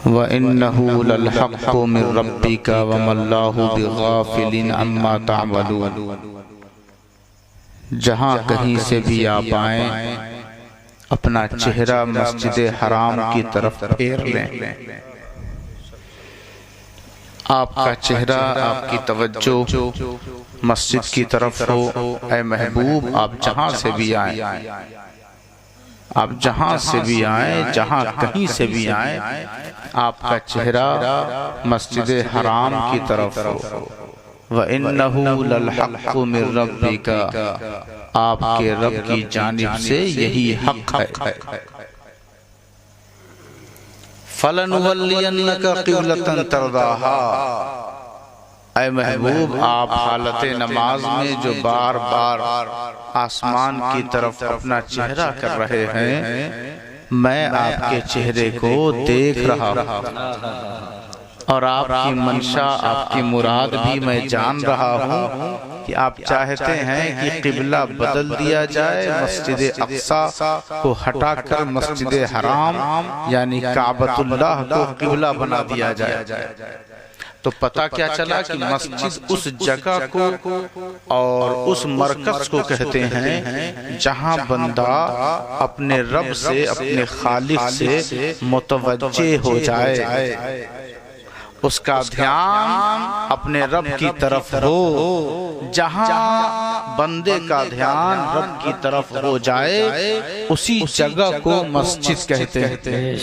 وَإِنَّهُ لَلْحَقُّ مِن رَبِّكَ وَمَا اللَّهُ بِغَافِلٍ عَمَّا تَعْمَلُونَ۔ جہاں کہیں سے بھی آپ آئیں اپنا چہرہ مسجد حرام کی طرف پھیر لیں۔ آپ کا چہرہ، آپ کی توجہ مسجد کی طرف ہو۔ اے محبوب، آپ جہاں سے بھی آئیں، آپ جہاں سے بھی آئیں، جہاں کہیں سے بھی آئیں، آپ کا چہرہ مسجد حرام کی طرف ہو۔ وَإِنَّهُ لَلْحَقُّ مِن رَبِّكَ، آپ کے رب کی جانب سے یہی حق ہے۔ فَلَنُوَلِّيَنَّكَ قِبْلَةً تَرْضَاهَا، اے محبوب، آپ حالت نماز میں جو بار بار آسمان کی طرف اپنا چہرہ کر رہے ہیں، میں آپ کے چہرے کو دیکھ رہا ہوں، اور آپ کی منشا، آپ کی مراد بھی میں جان رہا ہوں کہ آپ چاہتے ہیں کہ قبلہ بدل دیا جائے، مسجد اقصی کو ہٹا کر مسجد حرام یعنی کعبۃ اللہ کو قبلہ بنا دیا جائے۔ تو پتہ کیا چلا کہ مسجد اس جگہ کو اور اس مرکز کو کہتے ہیں جہاں بندہ اپنے رب سے، اپنے خالق سے متوجہ ہو جائے، اس کا دھیان اپنے رب کی طرف ہو۔ جہاں بندے کا دھیان رب کی طرف ہو جائے اسی جگہ کو مسجد کہتے ہیں،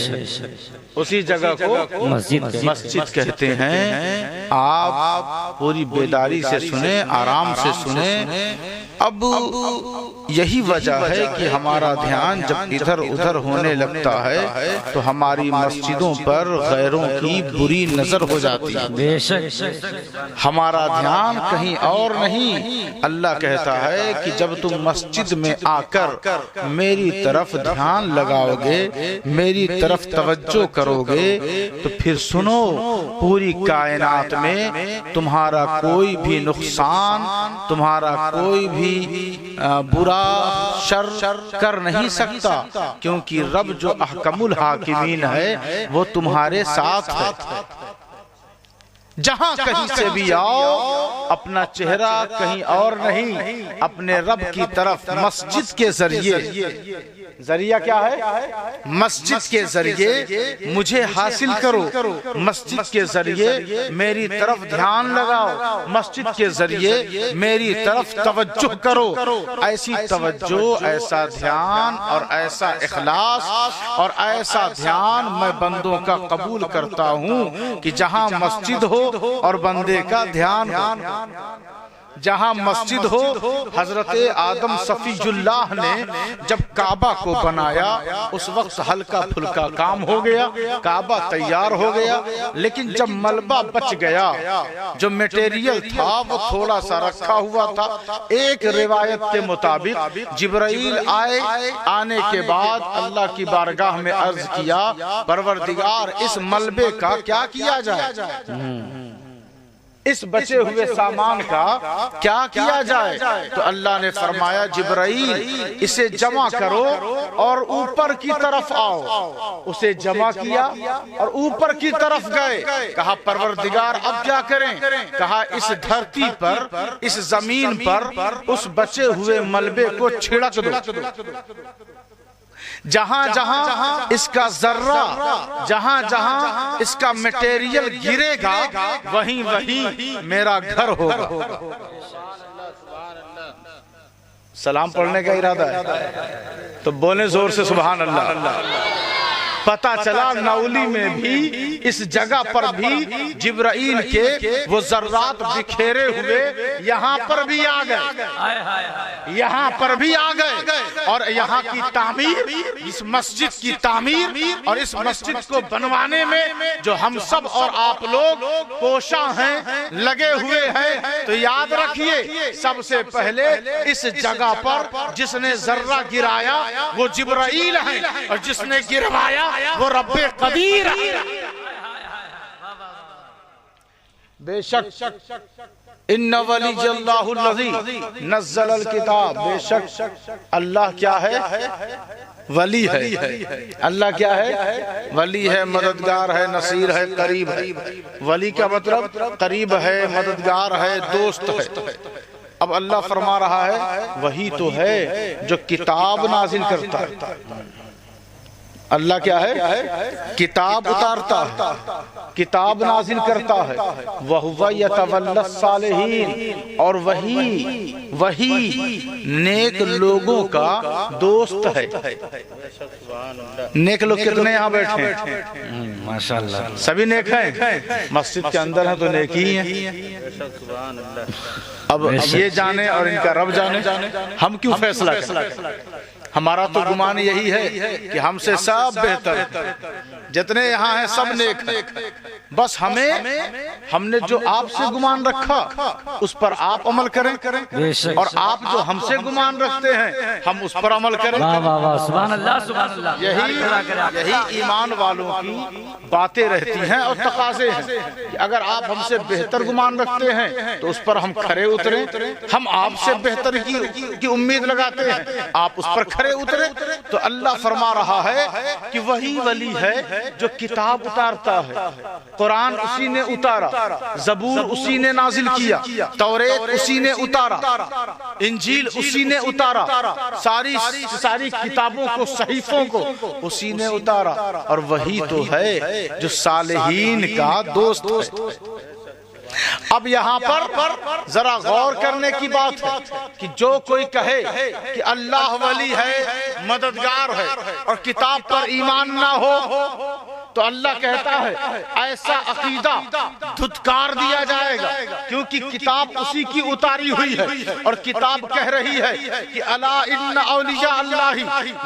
اسی جگہ کو مسجد کہتے ہیں۔ آپ پوری بیداری سے سنیں، آرام سے سنیں۔ اب یہی وجہ ہے کہ ہمارا دھیان جب ادھر ادھر ہونے لگتا ہے تو ہماری مسجدوں پر غیروں کی بری نظر ہو جاتی ہے۔ ہمارا دھیان کہیں اور نہیں۔ اللہ کہتا ہے کہ جب تم مسجد میں آ کر میری طرف دھیان لگاؤ گے، میری طرف توجہ کرو گے، تو پھر سنو، پوری کائنات میں تمہارا کوئی بھی نقصان، تمہارا کوئی بھی برا شر کر نہیں سکتا، کیونکہ رب جو احکم الحاکمین ہے وہ تمہارے ساتھ ہے۔ جہاں کہیں سے بھی آؤ، اپنا چہرہ کہیں اور نہیں، اپنے رب کی طرف مسجد کے ذریعے، ذریعہ کیا ہے؟ مسجد کے ذریعے مجھے حاصل کرو، مسجد کے ذریعے میری طرف دھیان لگاؤ، مسجد کے ذریعے میری طرف توجہ کرو۔ ایسی توجہ، ایسا دھیان اور ایسا اخلاص اور ایسا دھیان میں بندوں کا قبول کرتا ہوں کہ جہاں مسجد ہو اور بندے کا دھیان ہو۔ جہاں مسجد ہو، حضرت آدم صفی اللہ نے جب کعبہ کو بنایا اس وقت ہلکا پھلکا کام ہو گیا، کعبہ تیار ہو گیا، لیکن جب ملبہ بچ گیا، جو میٹیریل تھا وہ تھوڑا سا رکھا ہوا تھا۔ ایک روایت کے مطابق جبرائیل آئے، آنے کے بعد اللہ کی بارگاہ میں عرض کیا، پروردگار اس ملبے کا کیا کیا جائے، اس بچے ہوئے سامان کا کیا کیا جائے؟ تو اللہ نے فرمایا، جبرائیل اسے جمع کرو اور اوپر کی طرف آؤ۔ اسے جمع کیا اور اوپر کی طرف گئے۔ کہا پروردگار اب کیا کریں؟ کہا اس دھرتی پر، اس زمین پر اس بچے ہوئے ملبے کو چھڑک دو۔ جہاں جہاں اس کا ذرہ، جہاں جہاں اس کا میٹیریل گرے گا، وہیں وہیں میرا گھر ہوگا۔ سلام پڑھنے کا ارادہ ہے تو بولیں زور سے سبحان اللہ۔ پتہ چلا نولی میں بھی، اس جگہ پر بھی جبرائیل کے وہ ذرات بکھیرے ہوئے یہاں پر بھی آ گئے، یہاں پر بھی آ گئے، اور یہاں کی تعمیر، اس مسجد کی تعمیر اور اس مسجد کو بنوانے میں جو ہم سب اور آپ لوگ کوشاں ہیں، لگے ہوئے ہیں، تو یاد رکھیے سب سے پہلے اس جگہ پر جس نے ذرہ گرایا وہ جبرائیل ہے، اور جس نے گروایا وہ رب قدیر ہے۔ بے شک ان ولی اللہ الذی نزل الکتاب، بے شک اللہ کیا ہے؟ ولی ہے۔ اللہ کیا ہے؟ ولی ہے، مددگار ہے، نصیر ہے، قریب ہے۔ ولی کا مطلب قریب ہے، مددگار ہے، دوست ہے۔ اب اللہ فرما رہا ہے وہی تو ہے جو کتاب نازل کرتا ہے۔ اللہ کیا ہے؟ کتاب اتارتا ہے، کتاب نازل کرتا ہے۔ وَهُوَ يَتَوَلَّى الصَّالِحِينَ، اور وہی نیک لوگوں کا دوست ہے۔ نیک لوگ کتنے یہاں بیٹھے ہیں؟ ماشاءاللہ سبھی نیک ہیں، مسجد کے اندر ہیں تو نیک ہی ہیں۔ اب یہ جانے اور ان کا رب جانے، ہم کیوں فیصلہ کریں؟ ہمارا تو گمان یہی ہے کہ ہم سے سب بہتر ہیں، جتنے یہاں ہیں سب نیک ہیں، بس ہم نے جو آپ سے گمان رکھا اس پر آپ عمل کریں، اور آپ جو ہم سے گمان رکھتے ہیں ہم اس پر عمل کریں۔ سبحان اللہ سبحان اللہ۔ یہی ایمان والوں کی باتیں رہتی ہیں اور تقاضے ہیں کہ اگر آپ ہم سے بہتر گمان رکھتے ہیں تو اس پر ہم کھرے اتریں، ہم آپ سے بہتر کی امید لگاتے ہیں آپ اس پر کھرے اترے۔ تو اللہ فرما رہا ہے کہ وہی ولی ہے جو کتاب اتارتا ہے۔ قرآن اسی نے اتارا، زبور اسی نے نازل کیا، توریت اسی نے اتارا، انجیل اسی نے اتارا، ساری کتابوں کو، صحیفوں کو اسی نے اتارا، اور وہی تو ہے جو صالحین کا دوست ہے۔ اب یہاں پر ذرا غور کرنے کی بات ہے کہ جو کوئی کہے کہ اللہ ولی ہے، مددگار ہے، اور کتاب پر ایمان نہ ہو تو اللہ کہتا ہے ایسا عقیدہ دھتکار دیا جائے گا، کیونکہ کتاب اسی کی اتاری ہوئی ہے، اور کتاب کہہ رہی ہے کہ الا ان اولیاء اللہ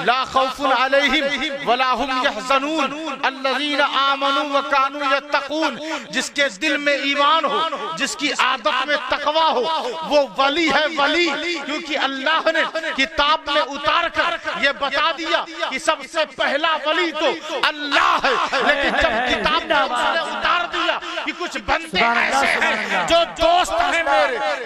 لا خوف علیہم ولا هم يحزنون الذين آمنوا وكانوا يتقون۔ جس کے دل میں ایمان ہو، جس کی عادت میں تقوی ہو، وہ ولی ہے، ولی، کیونکہ اللہ نے کتاب میں اتار کر یہ بتا دیا کہ سب سے پہلا ولی تو اللہ ہے۔ لیکن جب کتاب میں اس نے اتار دیا کہ کچھ بندے ایسے ہیں جو دوست ہیں،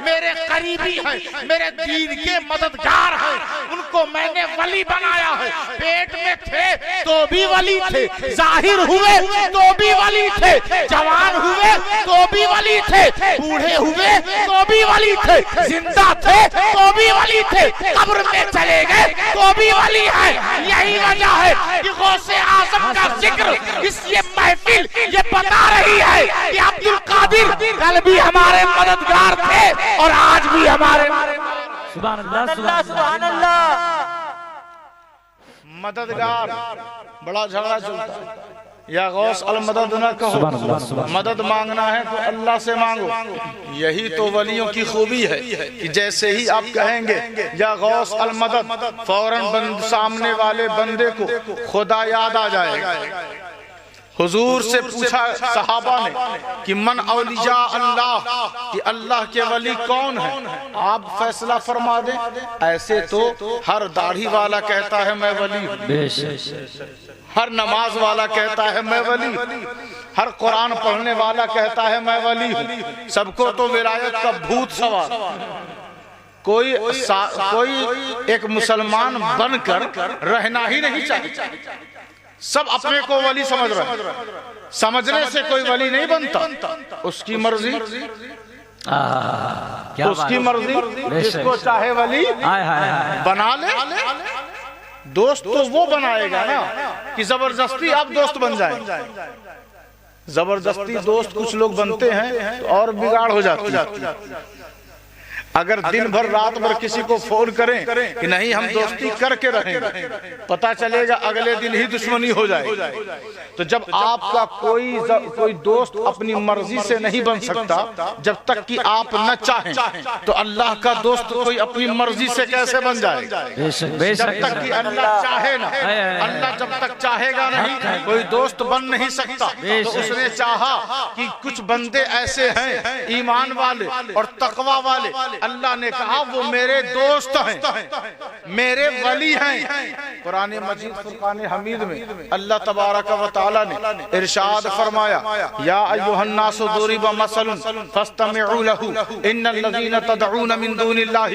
میرے قریبی ہیں، میرے دین کے مددگار ہیں، ان کو میں نے ولی بنایا ہے۔ پیٹ میں تھے تو بھی ولی تھے، ظاہر ہوئے تو بھی ولی تھے، جوان ہوئے تو بھی ولی تھے، بوڑھے ہوئے تو بھی ولی تھے، زندہ تھے تو بھی ولی تھے، قبر میں چلے گئے تو بھی ولی ہیں۔ یہی وجہ ہے کہ غوث اعظم کا ذکر اس یہ محفل یہ بتا رہی ہے کہ عبد القادر کل بھی ہمارے مددگار تھے اور آج بھی ہمارے سبحان اللہ سبحان اللہ۔ مددگار بڑا جھگڑا چلتا ہے، یا غوث المدد نہ کہو، مدد مانگنا ہے تو اللہ سے مانگو۔ یہی تو ولیوں کی خوبی ہے کہ جیسے ہی آپ کہیں گے یا غوث المدد، فوراً سامنے والے بندے کو خدا یاد آ جائے گا۔ حضور سے پوچھا صحابہ نے کہ من اولیاء اللہ، کہ اللہ کے ولی کون ہیں؟ آپ فیصلہ فرما دیں۔ ایسے تو ہر داڑھی والا کہتا ہے میں ولی ہوں، ہر نماز والا کہتا ہے میں ولی ہوں، ہر قرآن پڑھنے والا کہتا ہے میں ولی ہوں، سب کو تو ولایت کا بھوت سوار۔ کوئی ایک مسلمان بن کر رہنا ہی نہیں چاہتا، سب اپنے کو ولی سمجھ رہے ہیں۔ سمجھنے سے کوئی ولی نہیں بنتا، اس کی مرضی، اس کی مرضی، جس کو چاہے ولی بنا لے۔ دوست تو وہ بنائے گا نا کہ زبردستی آپ دوست بن جائیں۔ زبردستی دوست کچھ لوگ بنتے ہیں تو اور بگاڑ ہو جاتی ہے۔ اگر دن بھر رات بھر کسی کو فون کریں کہ نہیں ہم دوستی کر کے رہیں گے، پتہ چلے گا اگلے دن ہی دشمنی ہو جائے۔ تو جب آپ کا کوئی دوست اپنی مرضی سے نہیں بن سکتا جب تک کہ آپ نہ چاہیں، تو اللہ کا دوست کوئی اپنی مرضی سے کیسے بن جائے؟ جب تک کہ اللہ چاہے نا، اللہ جب تک چاہے گا نہیں کوئی دوست بن نہیں سکتا۔ تو اس نے چاہا کہ کچھ بندے ایسے ہیں ایمان والے اور تقوی والے اللہ نے کہا وہ میرے دوست ہیں، میرے ولی ہیں۔ قرآن مجید فرقان حمید میں اللہ تبارک و تعالی نے ارشاد فرمایا یا ایھا الناس ضرب مثل فاستمعوا له ان الذين تدعون من دون الله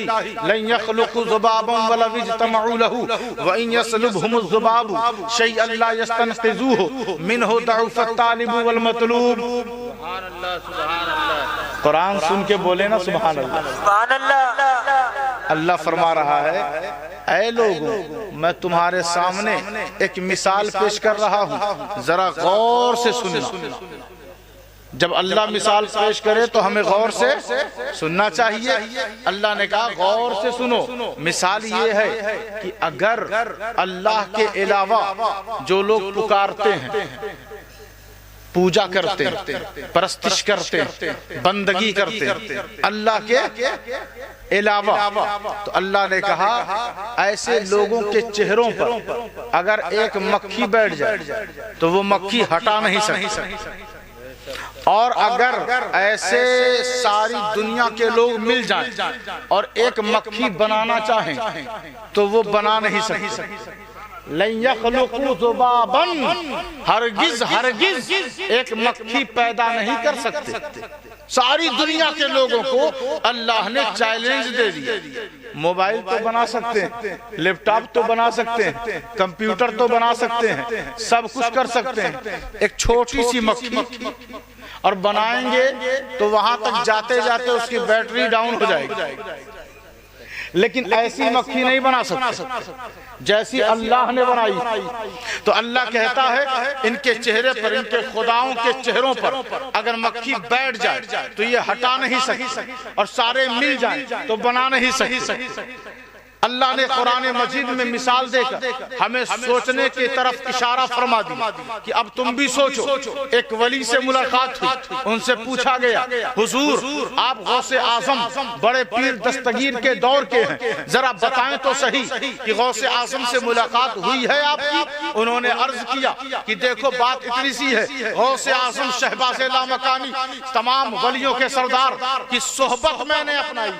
لن يخلقوا ذبابا ولو اجتمعوا له وان يسلبهم الذباب شيئا لا يستنقذوه منه ضعف الطالب والمطلوب۔ سبحان اللہ سبحان اللہ، قرآن سن کے بولے نا سبحان اللہ سبحان اللہ۔ اللہ فرما رہا ہے اے لوگوں میں تمہارے سامنے ایک مثال پیش کر رہا ہوں، ذرا غور سے سننا۔ جب اللہ مثال پیش کرے تو ہمیں غور سے سننا چاہیے۔ اللہ نے کہا غور سے سنو، مثال یہ ہے کہ اگر اللہ کے علاوہ جو لوگ پکارتے ہیں، پوجا کرتے ہیں، پرستش کرتے ہیں، بندگی کرتے ہیں اللہ کے علاوہ، تو اللہ نے کہا ایسے لوگوں کے چہروں پر اگر ایک مکھی بیٹھ جائے تو وہ مکھی ہٹا نہیں سکتی، اور اگر ایسے ساری دنیا کے لوگ مل جائیں اور ایک مکھی بنانا چاہیں تو وہ بنا نہیں سکتے۔ لن يخلقوا ذبابا، ہرگز ہرگز ایک مکھی پیدا نہیں کر سکتے۔ ساری دنیا کے لوگوں کو اللہ نے چیلنج دے دیا، موبائل تو بنا سکتے ہیں، لیپ ٹاپ تو بنا سکتے ہیں، کمپیوٹر تو بنا سکتے ہیں، سب کچھ کر سکتے ہیں، ایک چھوٹی سی مکھی اور بنائیں گے تو وہاں تک جاتے جاتے اس کی بیٹری ڈاؤن ہو جائے گی، لیکن ایسی مکھی نہیں بنا سکتے جیسی اللہ نے بنائی۔ تو اللہ کہتا ہے ان کے چہرے پر، ان کے خداؤں کے چہروں پر اگر مکھی بیٹھ جائے تو یہ ہٹا نہیں سکتی، اور سارے مل جائیں تو بنا نہیں سکتے۔ اللہ نے قرآن مجید میں مثال دے کر ہمیں سوچنے کی طرف اشارہ فرما دیا کہ اب تم بھی سوچو۔ ایک ولی سے ملاقات ہوئی، ان سے پوچھا گیا حضور آپ غوث اعظم بڑے پیر دستگیر کے دور کے ہیں، ذرا بتائیں تو صحیح کہ غوث اعظم سے ملاقات ہوئی ہے آپ کی؟ انہوں نے عرض کیا کہ دیکھو بات اتنی سی ہے، غوث اعظم شہباز لامکانی تمام ولیوں کے سردار کی صحبت میں نے اپنائی،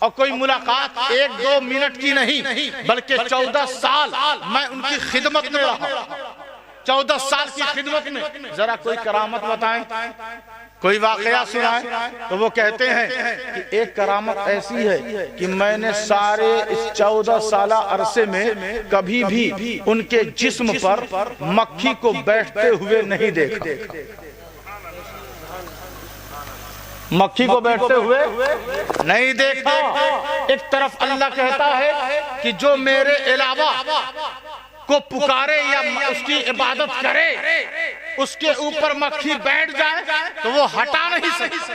اور کوئی ملاقات 1-2 منٹ کی نہیں بلکہ 14 سال میں ان کی خدمت میں رہا، 14 سال کی خدمت میں۔ ذرا کوئی کرامت بتائیں، کوئی واقعہ سنائیں۔ تو وہ کہتے ہیں کہ ایک کرامت ایسی ہے کہ میں نے سارے اس 14 سالہ عرصے میں کبھی بھی ان کے جسم پر مکھی کو بیٹھتے ہوئے نہیں دیکھا، مکھی کو بیٹھتے ہوئے نہیں دیکھا۔ ایک طرف اللہ کہتا ہے کہ جو میرے علاوہ کو پکارے یا اس کی عبادت کرے اس کے اوپر مکھی بیٹھ جائے تو وہ ہٹا نہیں سکتی،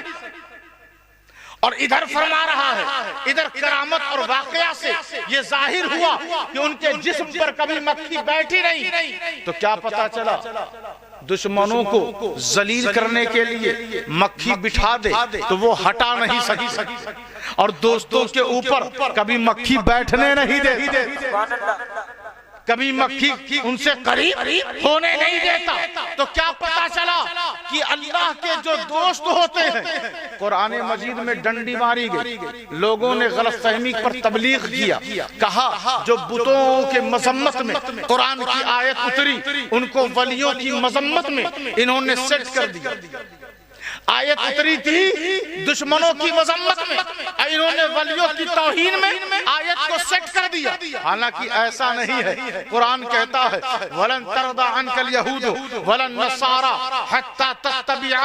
اور ادھر فرما رہا ہے، ادھر کرامت اور واقعہ سے یہ ظاہر ہوا کہ ان کے جسم پر کبھی مکھی بیٹھی نہیں۔ تو کیا پتا چلا؟ دشمنوں کو ذلیل کرنے کے لیے مکھی بٹھا دے تو وہ ہٹا نہیں سکتی، اور دوستوں کے اوپر کبھی مکھی بیٹھنے نہیں دے، کبھی مکھی ان سے قریب ہونے نہیں دیتا۔ تو کیا پتا چلا کہ اللہ کے جو دوست ہوتے ہیں، قرآن مجید میں ڈنڈی ماری گئی، لوگوں نے غلط فہمی پر تبلیغ کیا، کہا جو بتوں کے مذمت میں قرآن کی آیت اتری ان کو ولیوں کی مذمت میں انہوں نے سیٹ کر دیا۔ آیت اتری تھی دشمنوں کی مذمت میں، انہوں نے ولیوں کی توہین میں آیت کو سیٹ کر دیا، حالانکہ ایسا نہیں ہے۔ قرآن کہتا ہے وَلَن تَرْضَ عَنْكَ الْيَهُودُ وَلَا النَّصَارَى حَتَّى تَتَّبِعَ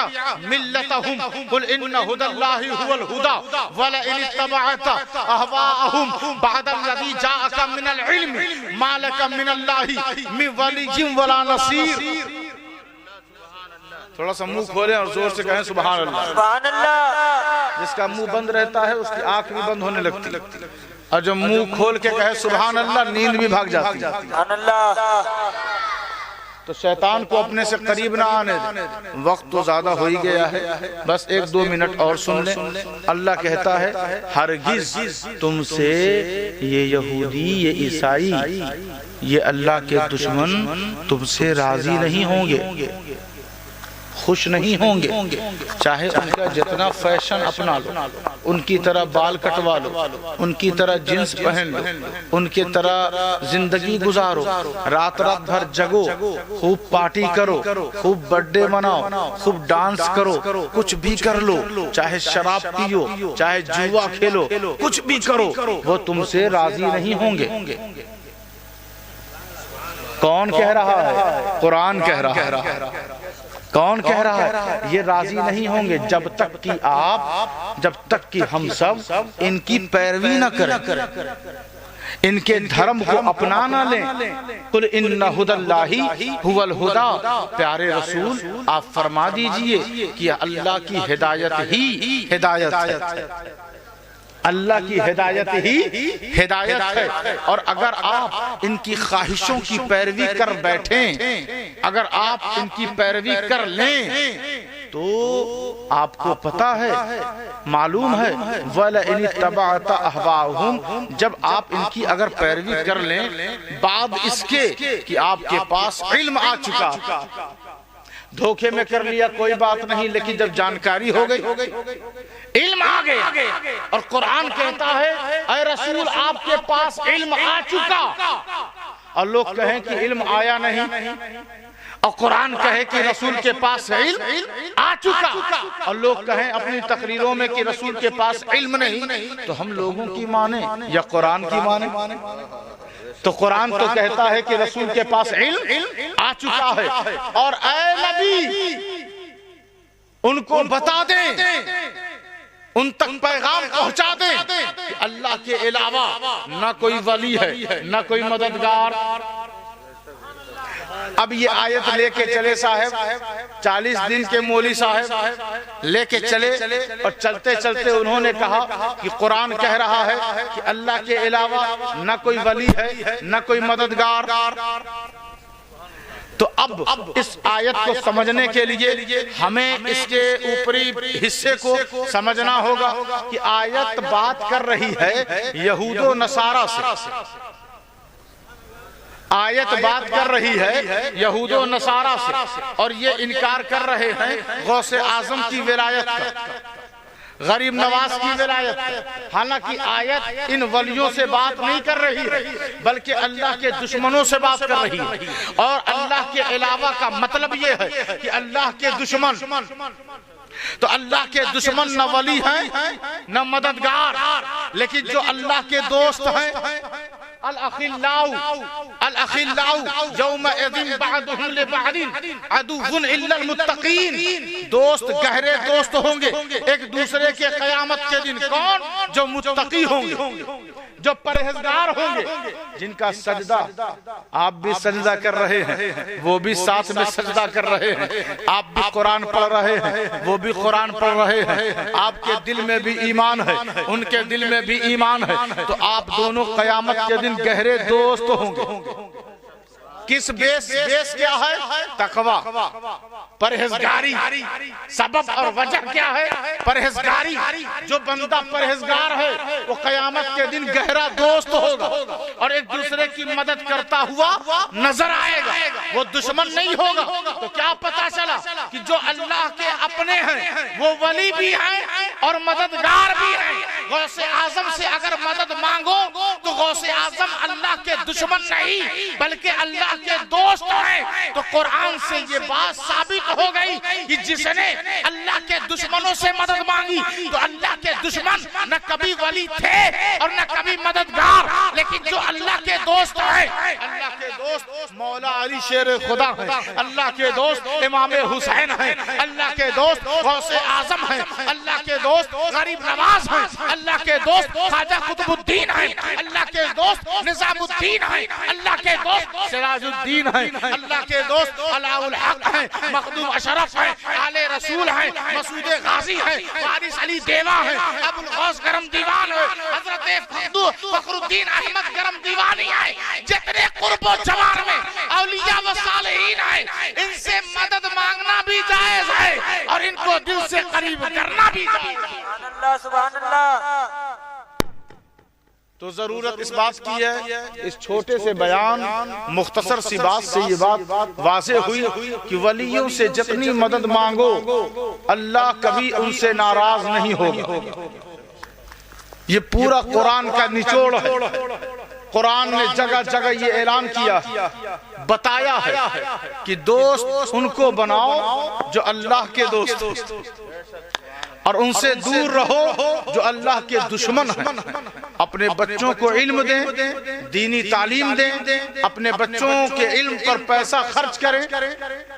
مِلَّتَهُمْ قُلْ إِنَّ هُدَى اللَّهِ هُوَ الْهُدَى وَلَئِنِ اتَّبَعْتَ أَهْوَاءَهُمْ بَعْدَ الَّذِي جَاءَكَ مِنَ الْعِلْمِ مَا لَكَ مِنَ اللَّهِ مِن وَلِيٍّ وَلَا نَصِيرٍ۔ تھوڑا سا منہ کھولیں اور زور سے کہیں سبحان اللہ۔ سبحان اللہ۔ جس کا منہ بند رہتا ہے اس کی آنکھ بھی بند ہونے لگتی، اور جو منہ کھول کے کہے سبحان اللہ نیند بھی بھاگ جاتی۔ سبحان اللہ۔ تو شیطان کو اپنے سے قریب نہ آنے دے۔ وقت تو زیادہ ہو ہی گیا ہے، بس 1-2 منٹ اور سن لیں۔ اللہ کہتا ہے ہرگز تم سے یہ یہودی، یہ عیسائی، یہ اللہ کے دشمن تم سے راضی نہیں ہوں گے۔ خوش نہیں ہوں گے، چاہے ان کا جتنا فیشن اپنا لو، ان کی طرح بال کٹوا لو، ان کی طرح جنس پہن لو، ان کی طرح زندگی گزارو، رات رات بھر جگو، خوب پارٹی کرو، خوب برتھ ڈے مناؤ، خوب ڈانس کرو، کچھ بھی کر لو، چاہے شراب پیو، چاہے جوا کھیلو، کچھ بھی کرو، وہ تم سے راضی نہیں ہوں گے۔ کون کہہ رہا ہے؟ قرآن کہہ رہا ہے۔ کون کہہ رہا ہے؟ یہ راضی نہیں ہوں گے جب تک کہ ہم سب ان کی پیروی نہ کریں، ان کے دھرم کو اپنا نہ لیں۔ قل ان ھدی اللہ ھو الھدی، پیارے رسول آپ فرما دیجئے کہ اللہ کی ہدایت ہی ہدایت ہے، اللہ کی ہدایت ہی ہدایت ہے۔ اور اگر آپ ان کی خواہشوں کی پیروی کر بیٹھیں، اگر آپ ان کی پیروی کر لیں تو آپ کو پتا ہے، معلوم ہے، وَلَئِنِ اتَّبَعْتَ أَهْوَاءَهُمْ، جب آپ ان کی اگر پیروی کر لیں بعد اس کے کہ آپ کے پاس علم آ چکا، دھوکے میں کر لیا کوئی بات نہیں، لیکن جب جانکاری ہو گئی، علم آ گیا، اور قرآن کہتا ہے اے رسول آپ کے پاس علم آ چکا، اور لوگ کہیں کہ علم آیا نہیں، اور قرآن کہے کہ رسول کے پاس علم آ چکا، اور لوگ کہیں اپنی تقریروں میں کہ رسول کے پاس علم نہیں، تو ہم لوگوں کی مانیں یا قرآن کی مانیں؟ تو قرآن تو کہتا ہے کہ رسول کے پاس علم آ چکا ہے، اور اے نبی ان کو بتا دیں، ان تک پیغام پہنچا دیں کہ اللہ کے علاوہ نہ کوئی ولی ہے، نہ کوئی مددگار۔ اب یہ آیت لے کے چلے صاحب، 40 دن کے مولی صاحب لے کے چلے، اور چلتے چلتے انہوں نے کہا کہ قرآن کہہ رہا ہے کہ اللہ کے علاوہ نہ کوئی ولی ہے، نہ کوئی مددگار۔ تو اب اس آیت کو سمجھنے کے لیے ہمیں اس کے اوپری حصے کو سمجھنا ہوگا کہ آیت بات کر رہی ہے یہود و نصارہ سے، آیت بات کر رہی ہے یہود و نصارہ سے، اور یہ انکار کر رہے ہیں غوث اعظم کی ولایت کا، غریب نواز کی ولایت کا۔ حالانکہ آیت ان ولیوں سے بات نہیں کر رہی ہے، بلکہ اللہ کے دشمنوں سے بات کر رہی ہے، اور اللہ کے علاوہ کا مطلب یہ ہے کہ اللہ کے دشمن، تو اللہ کے دشمن نہ ولی ہیں نہ مددگار، لیکن جو اللہ کے دوست ہیں، الاخلاء یومئذ بعضهم لبعض عدو الا المتقین، دوست گہرے دوست ہوں گے ایک دوسرے کے قیامت کے دن۔ کون؟ جو متقی ہوں گے، جو پرہیزگار ہوں گے، جن کا سجدہ آپ بھی سجدہ کر رہے ہیں، وہ بھی ساتھ میں سجدہ کر رہے ہیں، آپ بھی قرآن پڑھ رہے ہیں، وہ بھی قرآن پڑھ رہے ہیں، آپ کے دل میں بھی ایمان ہے، ان کے دل میں بھی ایمان ہے، تو آپ دونوں قیامت کے دن گہرے دوست ہوں گے۔ کس بیس کیا ہے؟ تقوی، پرہیزگاری۔ سبب اور وجہ کیا ہے؟ پرہیزگاری۔ جو بندہ پرہیزگار ہے وہ قیامت کے دن گہرا دوست ہوگا اور ایک دوسرے کی مدد کرتا ہوا نظر آئے گا، وہ دشمن نہیں ہوگا۔ تو کیا پتا چلا کہ جو اللہ کے اپنے ہیں وہ ولی بھی ہیں اور مددگار بھی ہیں۔ غوث اعظم سے اگر مدد مانگو تو غوث اعظم اللہ کے دشمن نہیں بلکہ اللہ کے دوست ہیں۔ تو قرآن سے یہ بات ثابت ہو گئی کہ جس نے اللہ کے دشمنوں سے مدد مانگی تو اللہ کے دشمن نہ کبھی ولی تھے اور نہ کبھی مددگار، لیکن جو اللہ کے دوست ہیں، اللہ کے دوست مولا علی شیر خدا ہیں، اللہ کے دوست امام حسین ہیں، اللہ کے دوست غوث اعظم ہیں، اللہ کے دوست غریب نواز ہیں، اللہ کے دوست خواجہ قطب الدین ہیں، اللہ کے دوست نظام الدین ہیں، اللہ کے دوست سراج الدین ہیں، اللہ کے دوست علاء الحق ہیں، مخدوم اشرف ہیں، آل رسول ہیں، مسعود غازی ہیں، وارث علی دیوا ہیں، ابو الغوث گرم دیوان ہیں، حضرت فخر الدین احمد گرم دیوانی ہیں۔ جتنے قرب و جوار میں اولیاء و صالحین ہیں، ان سے مدد مانگنا بھی جائز ہے اور ان کو دل سے قریب کرنا بھی جائز ہے۔ سبحان اللہ، سبحان اللہ۔ تو ضرورت اس بات کی ہے، اس چھوٹے سے بیان مختصر سی بات سے یہ بات واضح ہوئی کہ ولیوں سے جتنی مدد مانگو اللہ کبھی ان سے ناراض نہیں ہوگا۔ یہ پورا قرآن کا نچوڑ ہے۔ قرآن نے جگہ جگہ یہ اعلان کیا، بتایا ہے کہ دوست ان کو بناؤ جو اللہ کے دوست ہیں، اور ان سے دور رہو جو اللہ کے دشمن ہیں۔ اپنے بچوں کو علم دیں، دینی تعلیم دیں، اپنے بچوں کے علم پر پیسہ خرچ کریں،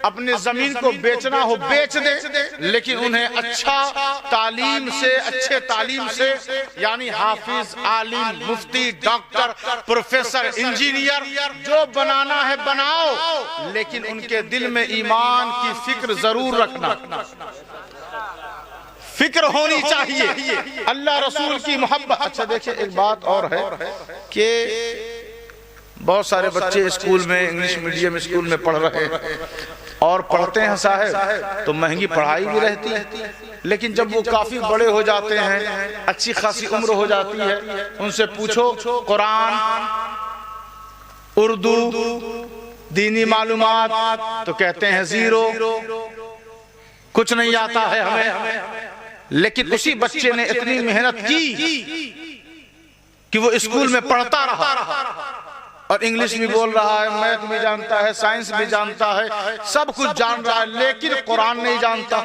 اپنے زمین کو بیچنا ہو بیچ دیں، لیکن انہیں اچھا تعلیم سے، اچھے تعلیم سے، یعنی حافظ، عالم، مفتی، ڈاکٹر، پروفیسر، انجینئر جو بنانا ہے بناؤ، لیکن ان کے دل میں ایمان کی فکر ضرور رکھنا، فکر ہونی چاہیے، اللہ رسول کی محبت۔ اچھا دیکھیں ایک بات اور ہے کہ بہت سارے بچے اسکول میں، انگلش میڈیم اسکول میں پڑھ رہے ہیں اور پڑھتے ہیں صاحب تو مہنگی پڑھائی بھی رہتی ہے، لیکن جب وہ کافی بڑے ہو جاتے ہیں، اچھی خاصی عمر ہو جاتی ہے، ان سے پوچھو قرآن، اردو، دینی معلومات، تو کہتے ہیں زیرو، کچھ نہیں آتا ہے ہمیں۔ لیکن اسی بچے نے اتنی محنت کی کہ وہ اسکول میں پڑھتا رہا اور انگلش بھی بول رہا ہے، میتھ بھی جانتا ہے، سائنس بھی جانتا ہے، سب کچھ جان رہا ہے، لیکن قرآن نہیں جانتا۔